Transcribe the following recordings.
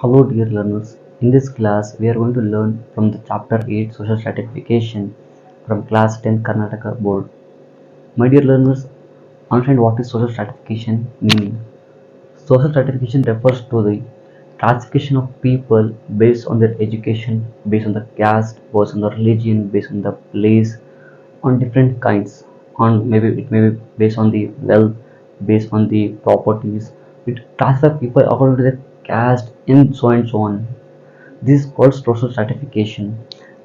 Hello dear learners, in this class we are going to learn from the chapter 8 social stratification from class 10 Karnataka board. My dear learners, understand what is social stratification meaning. Social stratification refers to the classification of people based on their education, based on the caste, based on the religion, based on the place, on different kinds, on maybe it may be based on the wealth, based on the properties. It classifies people according to their caste and so and so on. This is called social stratification.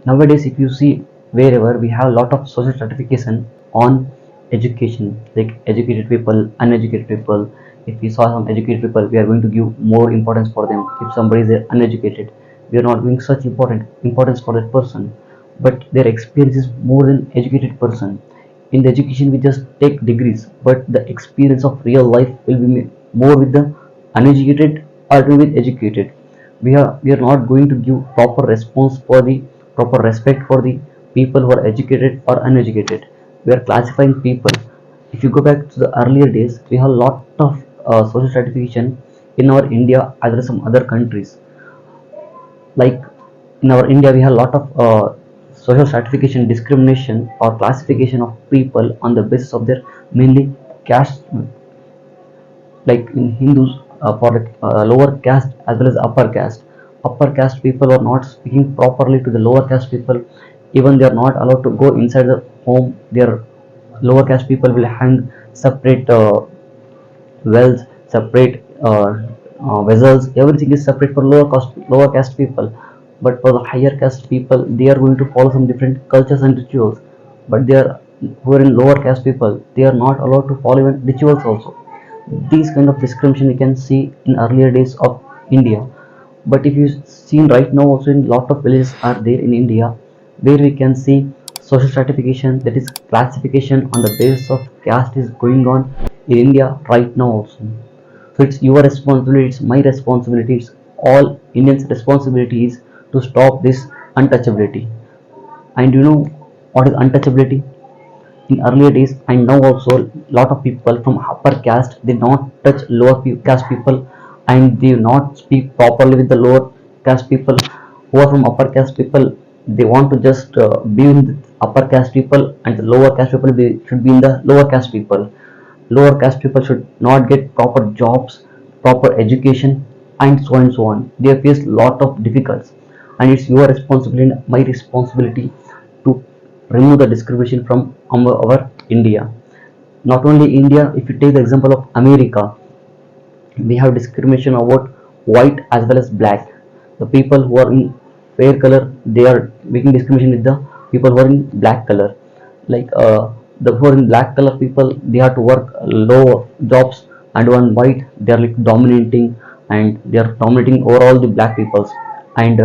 Nowadays, if you see wherever we have a lot of social stratification on education, like educated people, uneducated people. If we saw some educated people, we are going to give more importance for them. If somebody is uneducated, we are not giving such importance for that person. But their experience is more than educated person. In the education, we just take degrees, but the experience of real life will be more with the uneducated or with educated. We are not going to give proper response for the proper respect for the people who are educated or uneducated. We are classifying people. If you go back to the earlier days, we have a lot of social stratification in our India as well as some other countries. Like in our India, we have a lot of social stratification, discrimination or classification of people on the basis of their mainly caste. Like in Hindus, for lower caste as well as upper caste. Upper caste people are not speaking properly to the lower caste people. Even they are not allowed to go inside the home. Their lower caste people will hang separate wells, separate vessels. Everything is separate for lower caste people. But for the higher caste people, they are going to follow some different cultures and rituals. But they are who are in lower caste people, they are not allowed to follow even rituals also. These kind of discrimination we can see in earlier days of India. But if you see right now also in lot of villages are there in India where we can see social stratification, that is classification on the basis of caste is going on in India right now also. So it's your responsibility, it's my responsibility, it's all Indians' responsibility is to stop this untouchability. And you know what is untouchability? In earlier days and now also lot of people from upper caste they not touch lower caste people, and they not speak properly with the lower caste people. Who are from upper caste people, they want to just be in the upper caste people, and the lower caste people should be in the lower caste people. Lower caste people should not get proper jobs, proper education, and so on. They face lot of difficulties, and it's your responsibility and my responsibility to remove the discrimination from our India. Not only India, if you take the example of America, we have discrimination about white as well as black. The people who are in fair color, they are making discrimination with the people who are in black color. Like the who are in black color people, they have to work low jobs, and on white they are like dominating, and they are dominating over all the black peoples. And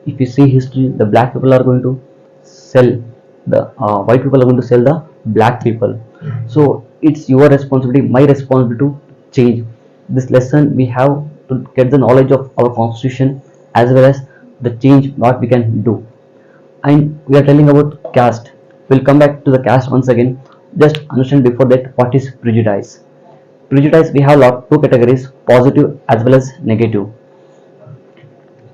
if you see history, the black people are going to sell the white people are going to sell the black people. So it's your responsibility, my responsibility to change this lesson. We have to get the knowledge of our constitution as well as the change what we can do. And we are telling about caste. We'll come back to the caste once again. Just understand before that what is prejudice. Prejudice, we have lot two categories, positive as well as negative.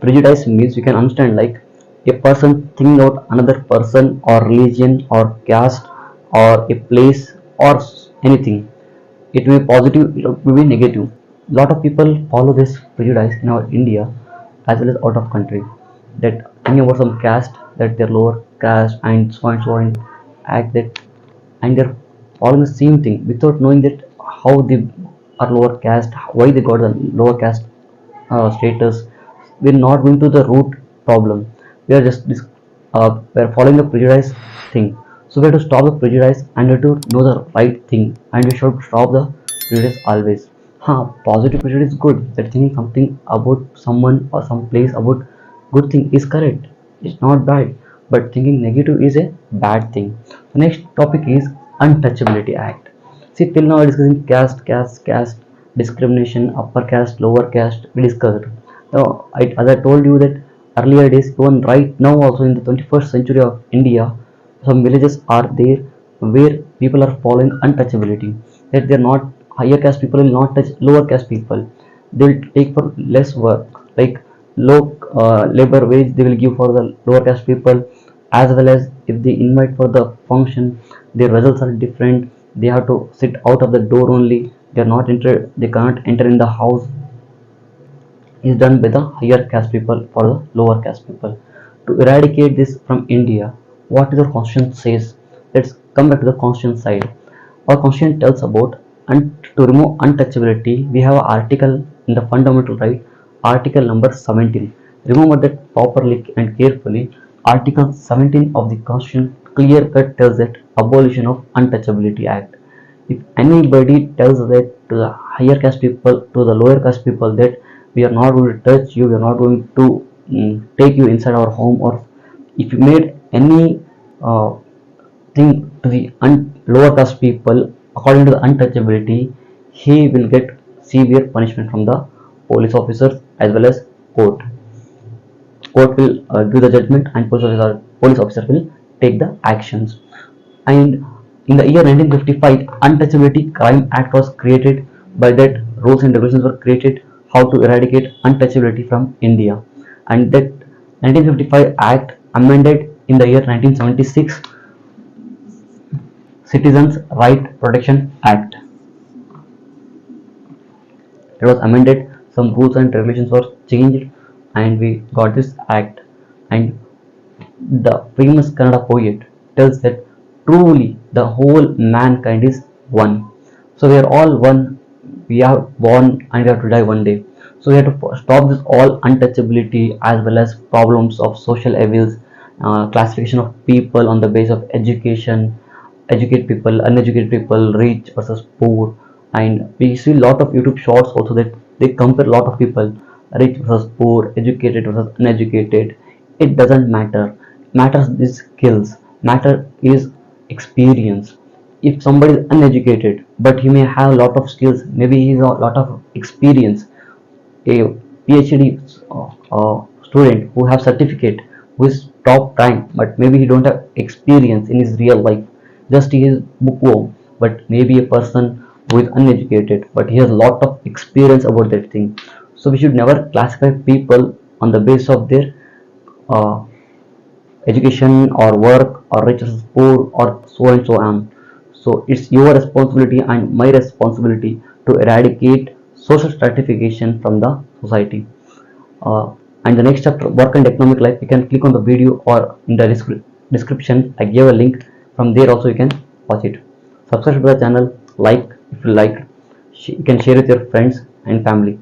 Prejudice means you can understand like a person thinking about another person or religion or caste or a place or anything. It will be positive, it will be negative. Lot of people follow this prejudice in our India as well as out of country, that thinking about some caste, that they're lower caste and so on act that, and they're following the same thing without knowing that how they are lower caste, why they got the lower caste status. We're not going to the root problem. We are just we're following the prejudice thing. So we have to stop the prejudice and we have to know the right thing, and we should stop the prejudice always. Positive prejudice is good. That thinking something about someone or some place about good thing is correct. It's not bad. But thinking negative is a bad thing. The next topic is Untouchability Act. See, till now we are discussing caste, discrimination, upper caste, lower caste. We discussed. Now, as I told you that earlier days, even right now also in the 21st century of India, some villages are there where people are following untouchability. That they are not higher caste people will not touch lower caste people. They will take for less work, like low labor wage they will give for the lower caste people. As well as if they invite for the function, their results are different. They have to sit out of the door only. They are not enter, they cannot enter in the house. Is done by the higher caste people for the lower caste people. To eradicate this from India, what is the constitution says? Let's come back to the constitution side. Our constitution tells about, and to remove untouchability, we have an article in the fundamental right, article number 17. Remember that properly and carefully. Article 17 of the constitution clear cut tells that abolition of untouchability act. If anybody tells that to the higher caste people, to the lower caste people, that we are not going to touch you, we are not going to take you inside our home, or if you made any uh, thing to the lower caste people according to the untouchability, he will get severe punishment from the police officers as well as court. Court will give the judgment, and police officer will take the actions. And in the year 1955, Untouchability Crime Act was created. By that, rules and regulations were created how to eradicate untouchability from India. And that 1955 Act amended in the year 1976 Citizens Right Protection Act. It was amended, some rules and regulations were changed, and we got this act. And the famous Kannada poet tells that truly the whole mankind is one. So we are all one. We are born and we have to die one day. So we have to stop this all untouchability as well as problems of social evils, classification of people on the basis of education, educated people, uneducated people, rich versus poor. And we see a lot of YouTube shorts also that they compare a lot of people, rich versus poor, educated versus uneducated. It doesn't matter. Matters is skills. Matter is experience. If somebody is uneducated but he may have a lot of skills, maybe he has a lot of experience, a PhD student who have certificate, who is top rank, but maybe he don't have experience in his real life, just he is bookworm. But maybe a person who is uneducated but he has a lot of experience about that thing. So we should never classify people on the basis of their uh, education or work or rich versus poor or so and so on. So it's your responsibility and my responsibility to eradicate social stratification from the society. And the next chapter, work and economic life, you can click on the video, or in the description I gave a link. From there also you can watch it. Subscribe to the channel, like if you like, you can share with your friends and family.